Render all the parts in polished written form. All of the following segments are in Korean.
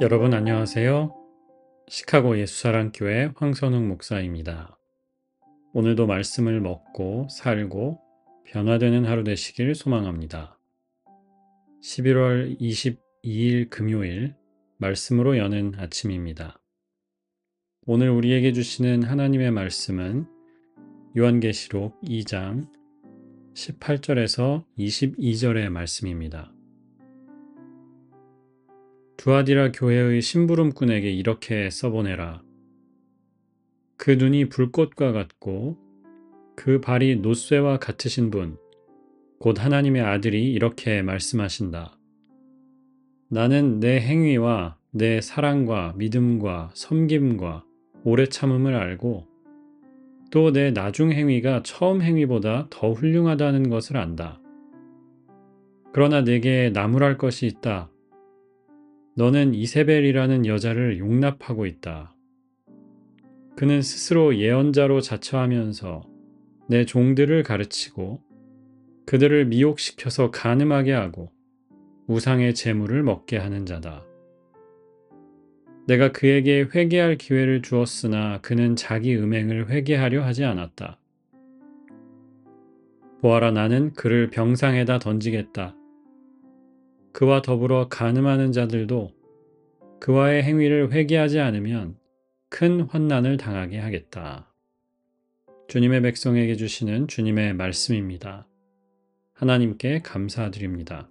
여러분 안녕하세요. 시카고 예수사랑교회 황선웅 목사입니다. 오늘도 말씀을 먹고 살고 변화되는 하루 되시길 소망합니다. 11월 22일 금요일 말씀으로 여는 아침입니다. 오늘 우리에게 주시는 하나님의 말씀은 요한계시록 2장 18절에서 22절의 말씀입니다. 두아디라 교회의 심부름꾼에게 이렇게 써보내라. 그 눈이 불꽃과 같고 그 발이 놋쇠와 같으신 분, 곧 하나님의 아들이 이렇게 말씀하신다. 나는 내 행위와 내 사랑과 믿음과 섬김과 오래 참음을 알고 또 내 나중 행위가 처음 행위보다 더 훌륭하다는 것을 안다. 그러나 내게 나무랄 것이 있다. 너는 이세벨이라는 여자를 용납하고 있다. 그는 스스로 예언자로 자처하면서 내 종들을 가르치고 그들을 미혹시켜서 간음하게 하고 우상의 재물을 먹게 하는 자다. 내가 그에게 회개할 기회를 주었으나 그는 자기 음행을 회개하려 하지 않았다. 보아라, 나는 그를 병상에다 던지겠다. 그와 더불어 간음하는 자들도 그와의 행위를 회개하지 않으면 큰 환난을 당하게 하겠다. 주님의 백성에게 주시는 주님의 말씀입니다. 하나님께 감사드립니다.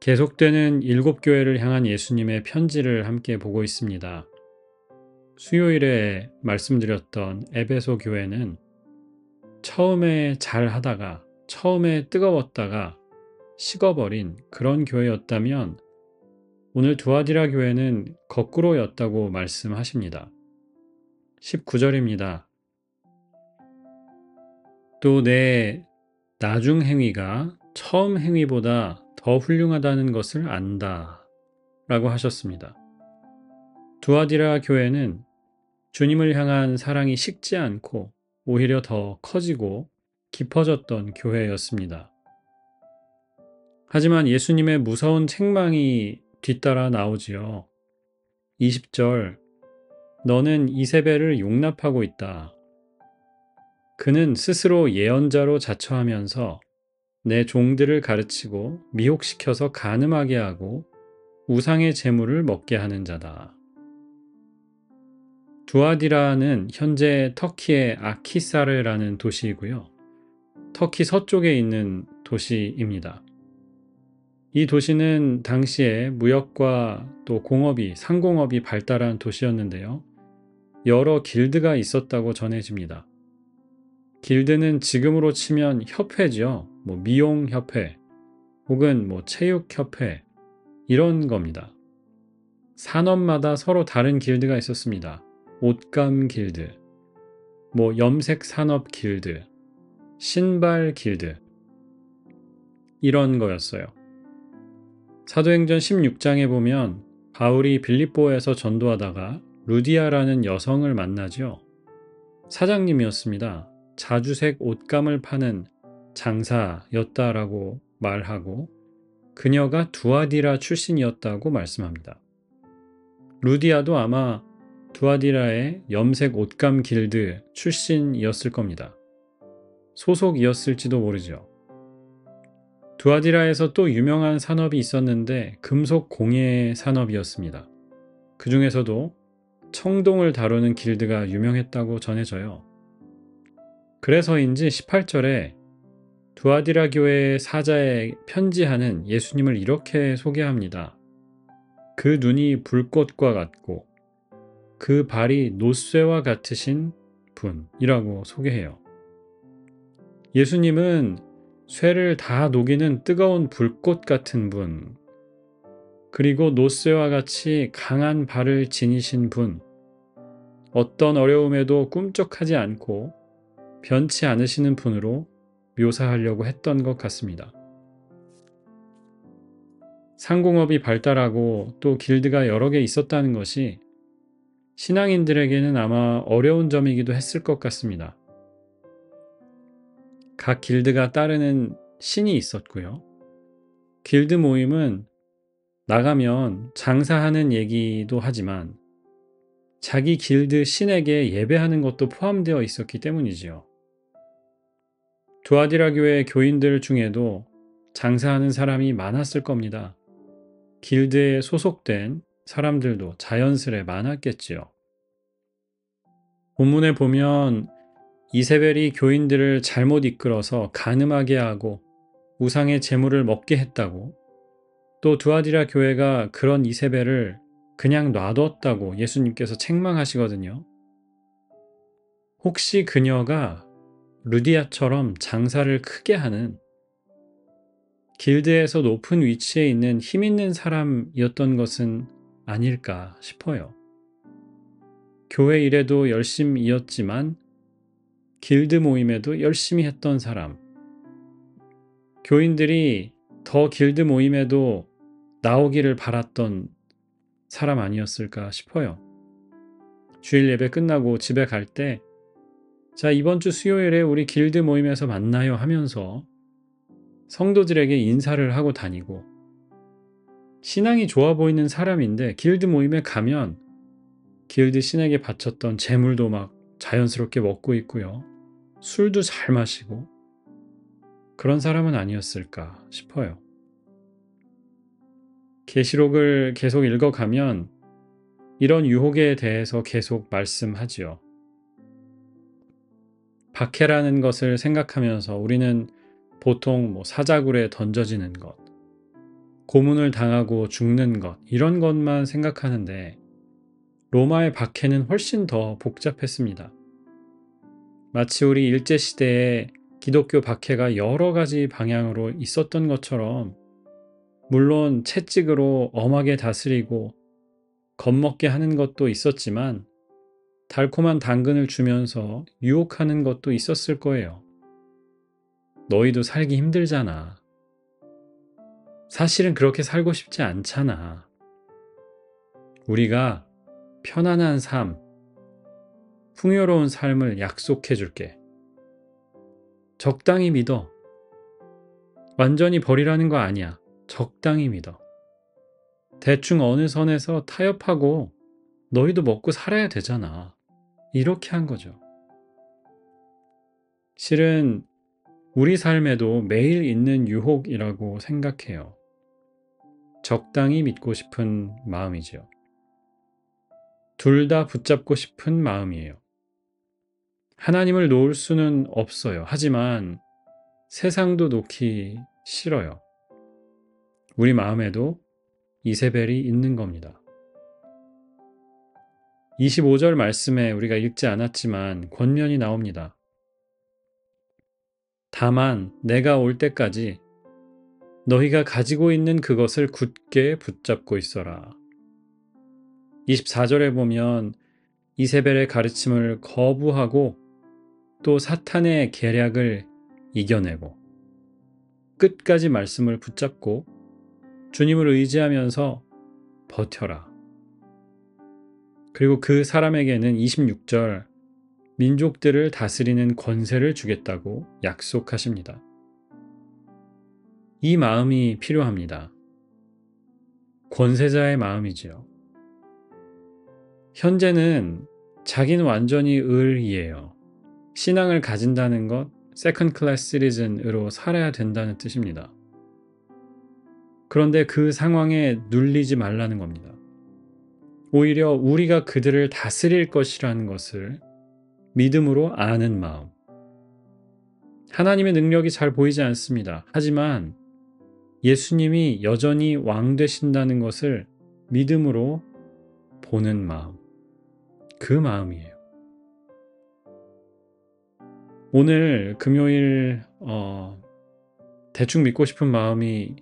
계속되는 7교회를 향한 예수님의 편지를 함께 보고 있습니다. 수요일에 말씀드렸던 에베소 교회는 처음에 잘 하다가 처음에 뜨거웠다가 식어버린 그런 교회였다면 오늘 두아디라 교회는 거꾸로였다고 말씀하십니다. 19절입니다. 또 내 나중 행위가 처음 행위보다 더 훌륭하다는 것을 안다 라고 하셨습니다. 두아디라 교회는 주님을 향한 사랑이 식지 않고 오히려 더 커지고 깊어졌던 교회였습니다. 하지만 예수님의 무서운 책망이 뒤따라 나오지요. 20절, 너는 이세벨을 용납하고 있다. 그는 스스로 예언자로 자처하면서 내 종들을 가르치고 미혹시켜서 간음하게 하고 우상의 재물을 먹게 하는 자다. 두아디라는 현재 터키의 아키사르라는 도시이고요. 터키 서쪽에 있는 도시입니다. 이 도시는 당시에 무역과 또 공업이, 상공업이 발달한 도시였는데요. 여러 길드가 있었다고 전해집니다. 길드는 지금으로 치면 협회죠. 미용협회 혹은 체육협회 이런 겁니다. 산업마다 서로 다른 길드가 있었습니다. 옷감 길드, 염색 산업 길드, 신발 길드 이런 거였어요. 사도행전 16장에 보면 바울이 빌립보에서 전도하다가 루디아라는 여성을 만나죠. 사장님이었습니다. 자주색 옷감을 파는 장사였다라고 말하고 그녀가 두아디라 출신이었다고 말씀합니다. 루디아도 아마 두아디라의 염색 옷감 길드 출신이었을 겁니다. 소속이었을지도 모르죠. 두아디라에서 또 유명한 산업이 있었는데 금속 공예 산업이었습니다. 그 중에서도 청동을 다루는 길드가 유명했다고 전해져요. 그래서인지 18절에 두아디라 교회의 사자에 편지하는 예수님을 이렇게 소개합니다. 그 눈이 불꽃과 같고 그 발이 놋쇠와 같으신 분이라고 소개해요. 예수님은 쇠를 다 녹이는 뜨거운 불꽃 같은 분, 그리고 놋쇠와 같이 강한 발을 지니신 분, 어떤 어려움에도 꿈쩍하지 않고 변치 않으시는 분으로 묘사하려고 했던 것 같습니다. 상공업이 발달하고 또 길드가 여러 개 있었다는 것이 신앙인들에게는 아마 어려운 점이기도 했을 것 같습니다. 각 길드가 따르는 신이 있었고요. 길드 모임은 나가면 장사하는 얘기도 하지만 자기 길드 신에게 예배하는 것도 포함되어 있었기 때문이지요. 두아디라 교회 교인들 중에도 장사하는 사람이 많았을 겁니다. 길드에 소속된 사람들도 자연스레 많았겠지요. 본문에 보면 이세벨이 교인들을 잘못 이끌어서 간음하게 하고 우상의 제물을 먹게 했다고, 또 두아디라 교회가 그런 이세벨을 그냥 놔뒀다고 예수님께서 책망하시거든요. 혹시 그녀가 루디아처럼 장사를 크게 하는 길드에서 높은 위치에 있는 힘 있는 사람이었던 것은 아닐까 싶어요. 교회 일에도 열심이었지만 길드 모임에도 열심히 했던 사람, 교인들이 더 길드 모임에도 나오기를 바랐던 사람 아니었을까 싶어요. 주일 예배 끝나고 집에 갈 때, 자, 이번 주 수요일에 우리 길드 모임에서 만나요 하면서 성도들에게 인사를 하고 다니고, 신앙이 좋아 보이는 사람인데 길드 모임에 가면 길드 신에게 바쳤던 재물도 막 자연스럽게 먹고 있고요. 술도 잘 마시고, 그런 사람은 아니었을까 싶어요. 계시록을 계속 읽어가면 이런 유혹에 대해서 계속 말씀하지요. 박해라는 것을 생각하면서 우리는 보통 사자굴에 던져지는 것, 고문을 당하고 죽는 것, 이런 것만 생각하는데 로마의 박해는 훨씬 더 복잡했습니다. 마치 우리 일제시대에 기독교 박해가 여러 가지 방향으로 있었던 것처럼, 물론 채찍으로 엄하게 다스리고 겁먹게 하는 것도 있었지만 달콤한 당근을 주면서 유혹하는 것도 있었을 거예요. 너희도 살기 힘들잖아. 사실은 그렇게 살고 싶지 않잖아. 우리가 편안한 삶, 풍요로운 삶을 약속해 줄게. 적당히 믿어. 완전히 버리라는 거 아니야. 적당히 믿어. 대충 어느 선에서 타협하고 너희도 먹고 살아야 되잖아. 이렇게 한 거죠. 실은 우리 삶에도 매일 있는 유혹이라고 생각해요. 적당히 믿고 싶은 마음이지요. 둘 다 붙잡고 싶은 마음이에요. 하나님을 놓을 수는 없어요. 하지만 세상도 놓기 싫어요. 우리 마음에도 이세벨이 있는 겁니다. 25절 말씀에 우리가 읽지 않았지만 권면이 나옵니다. 다만 내가 올 때까지 너희가 가지고 있는 그것을 굳게 붙잡고 있어라. 24절에 보면 이세벨의 가르침을 거부하고 또 사탄의 계략을 이겨내고 끝까지 말씀을 붙잡고 주님을 의지하면서 버텨라. 그리고 그 사람에게는 26절 민족들을 다스리는 권세를 주겠다고 약속하십니다. 이 마음이 필요합니다. 권세자의 마음이지요. 현재는 자기는 완전히 의이에요. 신앙을 가진다는 것, 세컨드 클래스 시리즌으로 살아야 된다는 뜻입니다. 그런데 그 상황에 눌리지 말라는 겁니다. 오히려 우리가 그들을 다스릴 것이라는 것을 믿음으로 아는 마음. 하나님의 능력이 잘 보이지 않습니다. 하지만 예수님이 여전히 왕 되신다는 것을 믿음으로 보는 마음. 그 마음이에요. 오늘 금요일 대충 믿고 싶은 마음이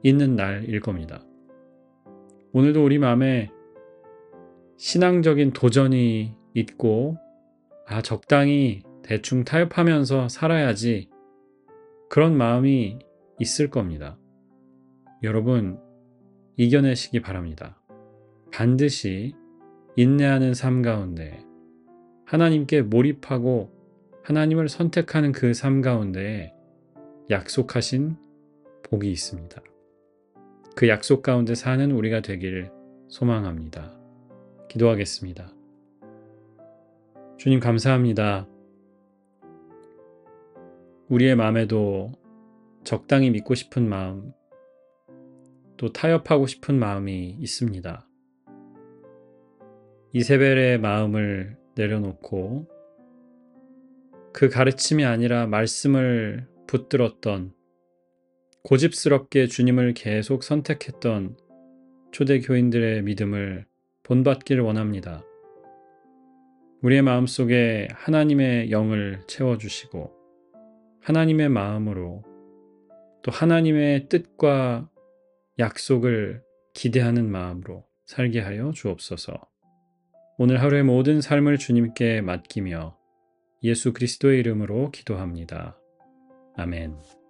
있는 날일 겁니다. 오늘도 우리 마음에 신앙적인 도전이 있고 적당히 대충 타협하면서 살아야지, 그런 마음이 있을 겁니다. 여러분 이겨내시기 바랍니다. 반드시 인내하는 삶 가운데 하나님께 몰입하고 하나님을 선택하는 그 삶 가운데 약속하신 복이 있습니다. 그 약속 가운데 사는 우리가 되길 소망합니다. 기도하겠습니다. 주님 감사합니다. 우리의 마음에도 적당히 믿고 싶은 마음, 또 타협하고 싶은 마음이 있습니다. 이세벨의 마음을 내려놓고 그 가르침이 아니라 말씀을 붙들었던, 고집스럽게 주님을 계속 선택했던 초대교인들의 믿음을 본받기를 원합니다. 우리의 마음속에 하나님의 영을 채워주시고 하나님의 마음으로 또 하나님의 뜻과 약속을 기대하는 마음으로 살게 하여 주옵소서. 오늘 하루의 모든 삶을 주님께 맡기며 예수 그리스도의 이름으로 기도합니다. 아멘.